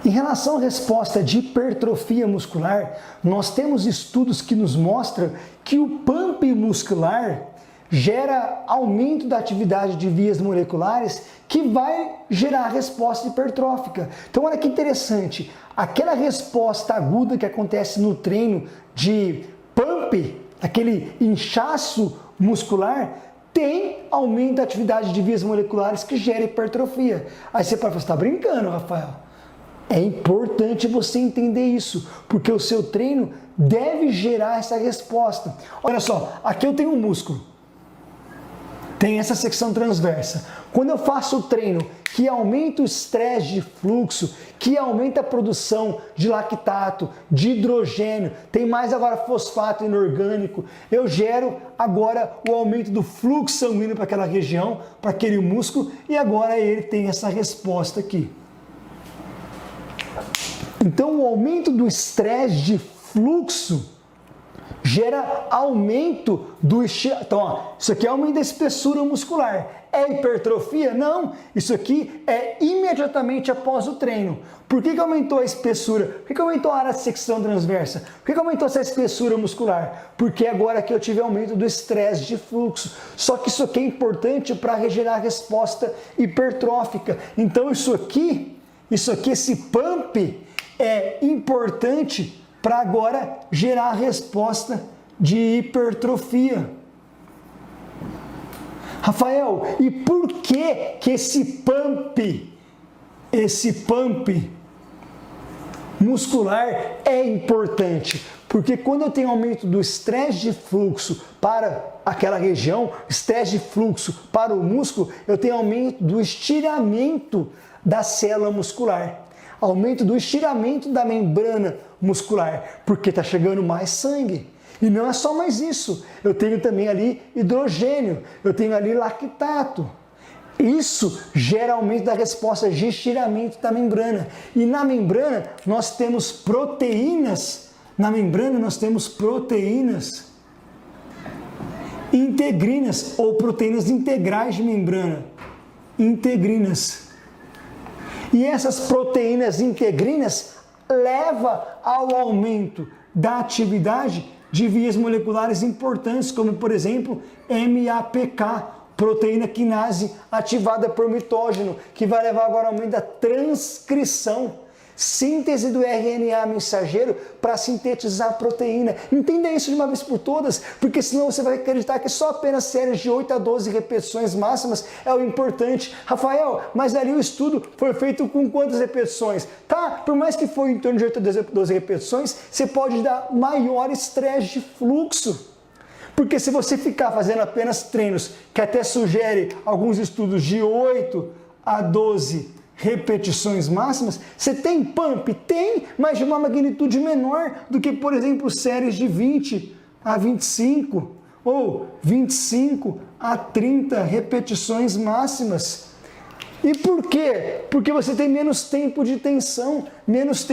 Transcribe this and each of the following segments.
Em relação à resposta de hipertrofia muscular, nós temos estudos que nos mostram que o pump muscular gera aumento da atividade de vias moleculares que vai gerar resposta hipertrófica. Então olha que interessante, aquela resposta aguda que acontece no treino de pump, aquele inchaço muscular, tem aumento da atividade de vias moleculares que gera hipertrofia. Aí você pode falar, você está brincando, Rafael? É importante você entender isso, porque o seu treino deve gerar essa resposta. Olha só, aqui eu tenho um músculo, tem essa secção transversa. Quando eu faço o treino que aumenta o estresse de fluxo, que aumenta a produção de lactato, de hidrogênio, tem mais agora fosfato inorgânico, eu gero agora o aumento do fluxo sanguíneo para aquela região, para aquele músculo, e agora ele tem essa resposta aqui. Então, o aumento do estresse de fluxo gera aumento do estiramento. Então, ó, isso aqui é aumento da espessura muscular. É hipertrofia? Não. Isso aqui é imediatamente após o treino. Por que aumentou a espessura? Por que aumentou a área de secção transversa? Por que aumentou essa espessura muscular? Porque agora que eu tive aumento do estresse de fluxo. Só que isso aqui é importante para gerar resposta hipertrófica. Então, isso aqui, esse pump, é importante para agora gerar a resposta de hipertrofia. Rafael, e por que esse pump muscular é importante? Porque quando eu tenho aumento do estresse de fluxo para aquela região, estresse de fluxo para o músculo, eu tenho aumento do estiramento da célula muscular. Aumento do estiramento da membrana muscular, porque está chegando mais sangue. E não é só mais isso, eu tenho também ali hidrogênio, eu tenho ali lactato. Isso gera aumento da resposta de estiramento da membrana. E na membrana nós temos proteínas, integrinas ou proteínas integrais de membrana, integrinas. E essas proteínas integrinas levam ao aumento da atividade de vias moleculares importantes, como por exemplo, MAPK, proteína quinase ativada por mitógeno, que vai levar agora ao aumento da transcrição, síntese do RNA mensageiro para sintetizar a proteína. Entenda isso de uma vez por todas, porque senão você vai acreditar que só apenas séries de 8 a 12 repetições máximas é o importante. Rafael, mas ali o estudo foi feito com quantas repetições? Tá, por mais que for em torno de 8 a 12 repetições, você pode dar maior estresse de fluxo. Porque se você ficar fazendo apenas treinos, que até sugere alguns estudos de 8 a 12 repetições máximas, você tem pump? Tem, mas de uma magnitude menor do que, por exemplo, séries de 20 a 25 ou 25 a 30 repetições máximas. E por quê? Porque você tem menos tempo de tensão, menos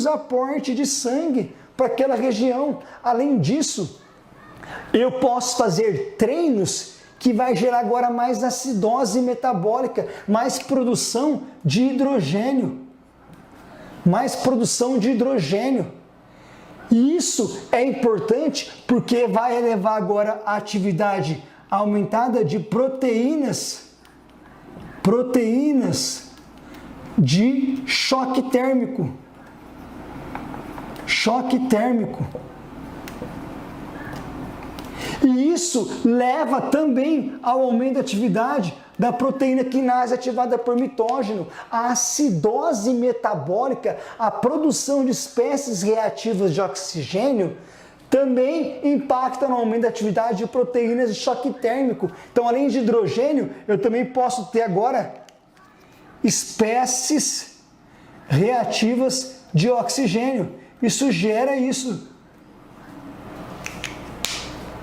aporte de sangue para aquela região. Além disso, eu posso fazer treinos que vai gerar agora mais acidose metabólica, mais produção de hidrogênio. E isso é importante porque vai elevar agora a atividade aumentada de proteínas de choque térmico. E isso leva também ao aumento da atividade da proteína quinase ativada por mitógeno, a acidose metabólica, a produção de espécies reativas de oxigênio, também impacta no aumento da atividade de proteínas de choque térmico. Então, além de hidrogênio, eu também posso ter agora espécies reativas de oxigênio. Isso gera isso.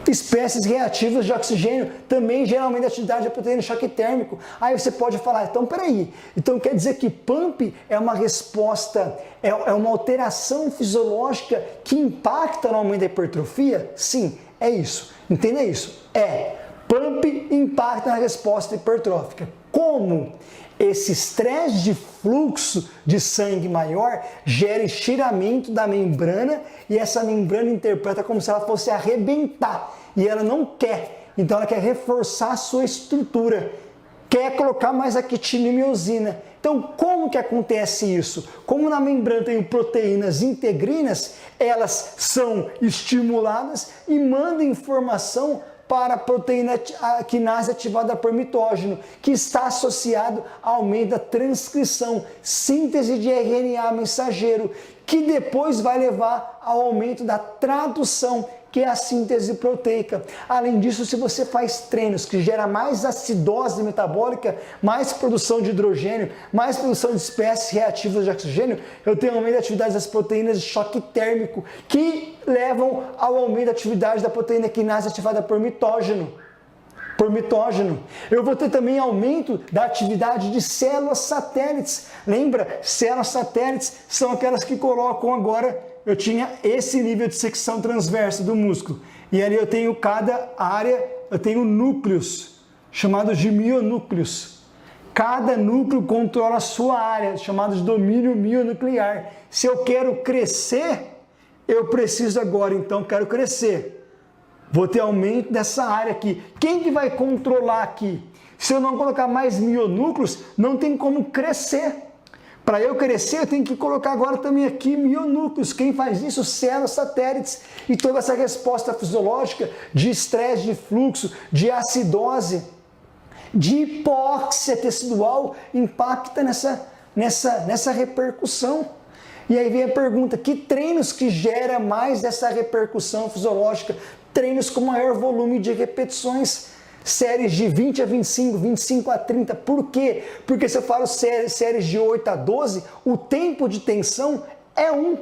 Espécies reativas de oxigênio também geram aumento da atividade da proteína de choque térmico. Aí você pode falar, então peraí, então quer dizer que pump é uma resposta, é uma alteração fisiológica que impacta no aumento da hipertrofia? Sim, é isso. Entenda isso. Pump impacta na resposta hipertrófica. Como? Esse estresse de fluxo de sangue maior gera estiramento da membrana e essa membrana interpreta como se ela fosse arrebentar e ela não quer. Então ela quer reforçar a sua estrutura, quer colocar mais actina e miosina. Então como que acontece isso? Como na membrana tem proteínas integrinas, elas são estimuladas e mandam informação para a proteína quinase ativada por mitógeno, que está associado ao aumento da transcrição, síntese de RNA mensageiro, que depois vai levar ao aumento da tradução, que é a síntese proteica. Além disso, se você faz treinos que geram mais acidose metabólica, mais produção de hidrogênio, mais produção de espécies reativas de oxigênio, eu tenho aumento da atividade das proteínas de choque térmico, que levam ao aumento da atividade da proteína quinase ativada por mitógeno. Eu vou ter também aumento da atividade de células satélites. Lembra? Células satélites são aquelas que colocam agora, eu tinha esse nível de secção transversa do músculo. E ali eu tenho cada área, eu tenho núcleos, chamados de mionúcleos. Cada núcleo controla a sua área, chamado de domínio mionuclear. Se eu quero crescer, eu preciso agora, então, quero crescer. Vou ter aumento dessa área aqui. Quem que vai controlar aqui? Se eu não colocar mais mionúcleos, não tem como crescer. Para eu crescer, eu tenho que colocar agora também aqui mionúcleos. Quem faz isso? Células satélites. E toda essa resposta fisiológica de estresse de fluxo, de acidose, de hipóxia tecidual impacta nessa repercussão. E aí vem a pergunta, que treinos que gera mais essa repercussão fisiológica? Treinos com maior volume de repetições, séries de 20 a 25, 25 a 30. Por quê? Porque se eu falo séries de 8 a 12, o tempo de tensão é 1.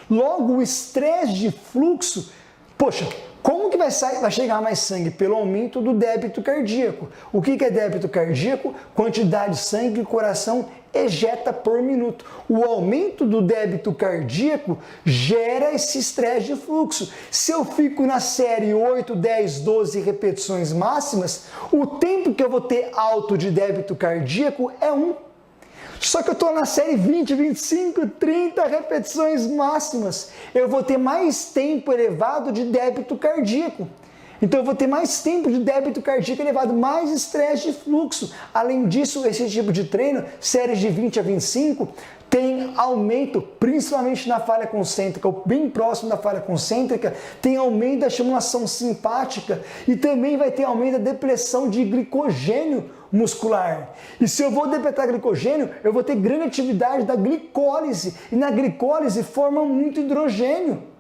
Logo, o estresse de fluxo, poxa, como que vai chegar mais sangue? Pelo aumento do débito cardíaco. O que é débito cardíaco? Quantidade de sangue que o coração ejeta por minuto. O aumento do débito cardíaco gera esse estresse de fluxo. Se eu fico na série 8, 10, 12 repetições máximas, o tempo que eu vou ter alto de débito cardíaco é 1. Só que eu estou na série 20, 25, 30 repetições máximas. Eu vou ter mais tempo elevado de débito cardíaco. Então eu vou ter mais tempo de débito cardíaco elevado, mais estresse de fluxo. Além disso, esse tipo de treino, séries de 20 a 25, tem aumento, principalmente na falha concêntrica, ou bem próximo da falha concêntrica, tem aumento da estimulação simpática e também vai ter aumento da depressão de glicogênio muscular. E se eu vou depletar glicogênio, eu vou ter grande atividade da glicólise, e na glicólise forma muito hidrogênio.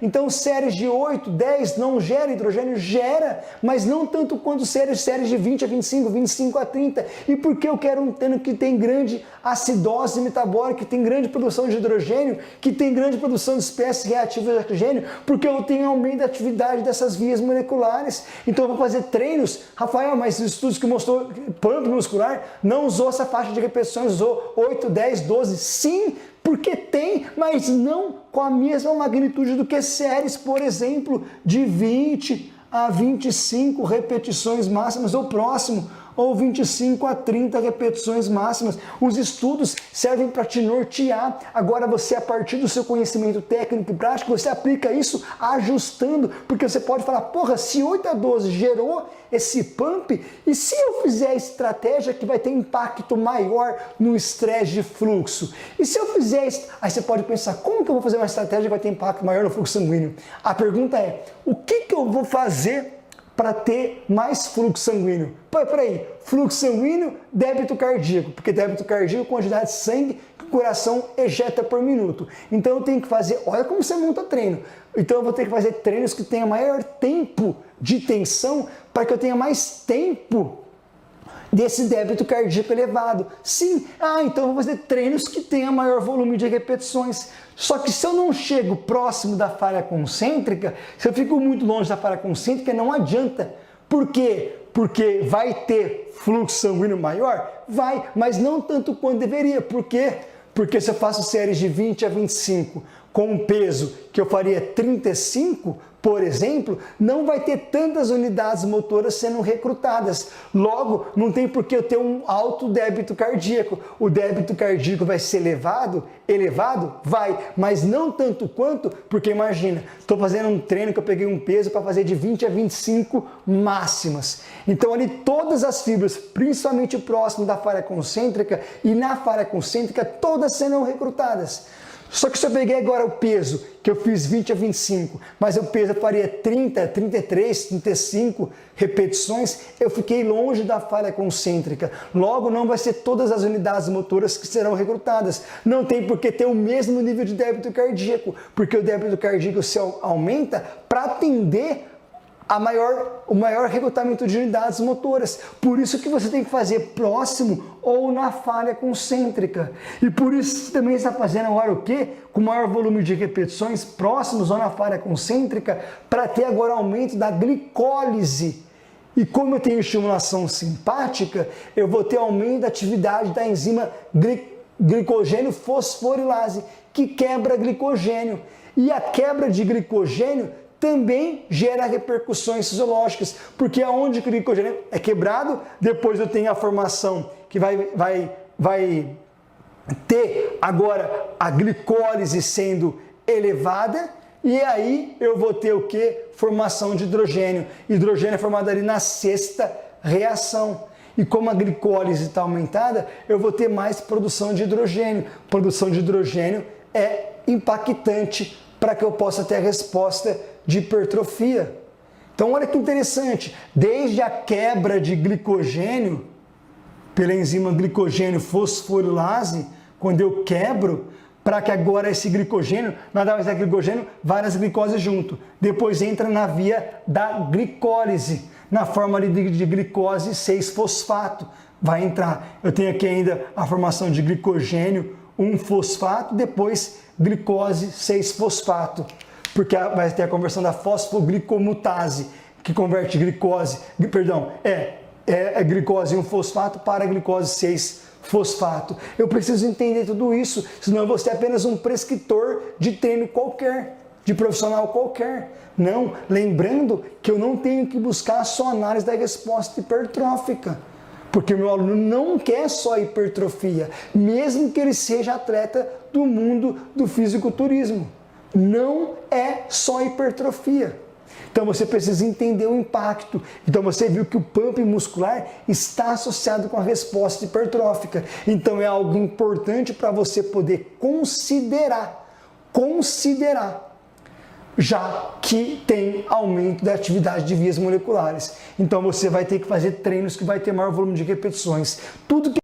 Então séries de 8, 10 não gera hidrogênio? Gera, mas não tanto quanto séries de 20 a 25, 25 a 30. E por que eu quero um treino que tem grande acidose metabólica, que tem grande produção de hidrogênio, que tem grande produção de espécies reativas de oxigênio? Porque eu tenho aumento da atividade dessas vias moleculares. Então eu vou fazer treinos, Rafael, mas os estudos que mostrou pump muscular não usou essa faixa de repetições, usou 8, 10, 12. Sim, porque tem, mas não com a mesma magnitude do que séries, por exemplo, de 20 a 25 repetições máximas ou próximo, ou 25 a 30 repetições máximas. Os estudos servem para te nortear. Agora você, a partir do seu conhecimento técnico e prático, você aplica isso ajustando, porque você pode falar, porra, se 8 a 12 gerou esse pump, e se eu fizer a estratégia que vai ter impacto maior no estresse de fluxo? E se eu fizer isso? Aí você pode pensar, como que eu vou fazer uma estratégia que vai ter impacto maior no fluxo sanguíneo? A pergunta é, o que eu vou fazer para ter mais fluxo sanguíneo? Peraí, fluxo sanguíneo, débito cardíaco, porque débito cardíaco é a quantidade de sangue que o coração ejeta por minuto. Então eu tenho que fazer, olha como você monta treino. Então eu vou ter que fazer treinos que tenham maior tempo de tensão para que eu tenha mais tempo desse débito cardíaco elevado. Sim, então eu vou fazer treinos que tenham maior volume de repetições. Só que se eu não chego próximo da falha concêntrica, se eu fico muito longe da falha concêntrica, não adianta. Por quê? Porque vai ter fluxo sanguíneo maior? Vai, mas não tanto quanto deveria. Por quê? Porque se eu faço séries de 20 a 25 com um peso que eu faria 35, por exemplo, não vai ter tantas unidades motoras sendo recrutadas. Logo, não tem por que eu ter um alto débito cardíaco. O débito cardíaco vai ser elevado? Vai, mas não tanto quanto, porque imagina, estou fazendo um treino que eu peguei um peso para fazer de 20 a 25 máximas. Então ali todas as fibras, principalmente próximo da falha concêntrica e na falha concêntrica, todas serão recrutadas. Só que se eu peguei agora o peso, que eu fiz 20 a 25, mas o peso eu faria 30, 33, 35 repetições, eu fiquei longe da falha concêntrica. Logo, não vai ser todas as unidades motoras que serão recrutadas. Não tem por que ter o mesmo nível de débito cardíaco, porque o débito cardíaco se aumenta para atender o maior recrutamento de unidades motoras. Por isso que você tem que fazer próximo ou na falha concêntrica. E por isso você também está fazendo agora o quê? Com maior volume de repetições próximos ou na falha concêntrica, para ter agora aumento da glicólise. E como eu tenho estimulação simpática, eu vou ter aumento da atividade da enzima glicogênio fosforilase, que quebra glicogênio. E a quebra de glicogênio também gera repercussões fisiológicas, porque aonde o glicogênio é quebrado, depois eu tenho a formação que vai ter agora a glicólise sendo elevada, e aí eu vou ter o que? Formação de hidrogênio. Hidrogênio é formado ali na sexta reação. E como a glicólise está aumentada, eu vou ter mais produção de hidrogênio. Produção de hidrogênio é impactante para que eu possa ter a resposta de hipertrofia. Então olha que interessante, desde a quebra de glicogênio pela enzima glicogênio fosforilase, quando eu quebro, para que agora esse glicogênio, nada mais é glicogênio, várias glicoses junto. Depois entra na via da glicólise, na forma de glicose 6-fosfato. Vai entrar. Eu tenho aqui ainda a formação de glicogênio 1-fosfato, depois glicose 6-fosfato. Porque vai ter a conversão da fosfoglicomutase, que converte glicose, glicose 1-fosfato para glicose 6-fosfato. Eu preciso entender tudo isso, senão eu vou ser apenas um prescritor de treino qualquer, de profissional qualquer. Não, lembrando que eu não tenho que buscar só análise da resposta hipertrófica, porque o meu aluno não quer só hipertrofia, mesmo que ele seja atleta do mundo do fisiculturismo. Não é só hipertrofia. Então você precisa entender o impacto. Então você viu que o pump muscular está associado com a resposta hipertrófica. Então é algo importante para você poder considerar, já que tem aumento da atividade de vias moleculares. Então você vai ter que fazer treinos que vai ter maior volume de repetições. Tudo que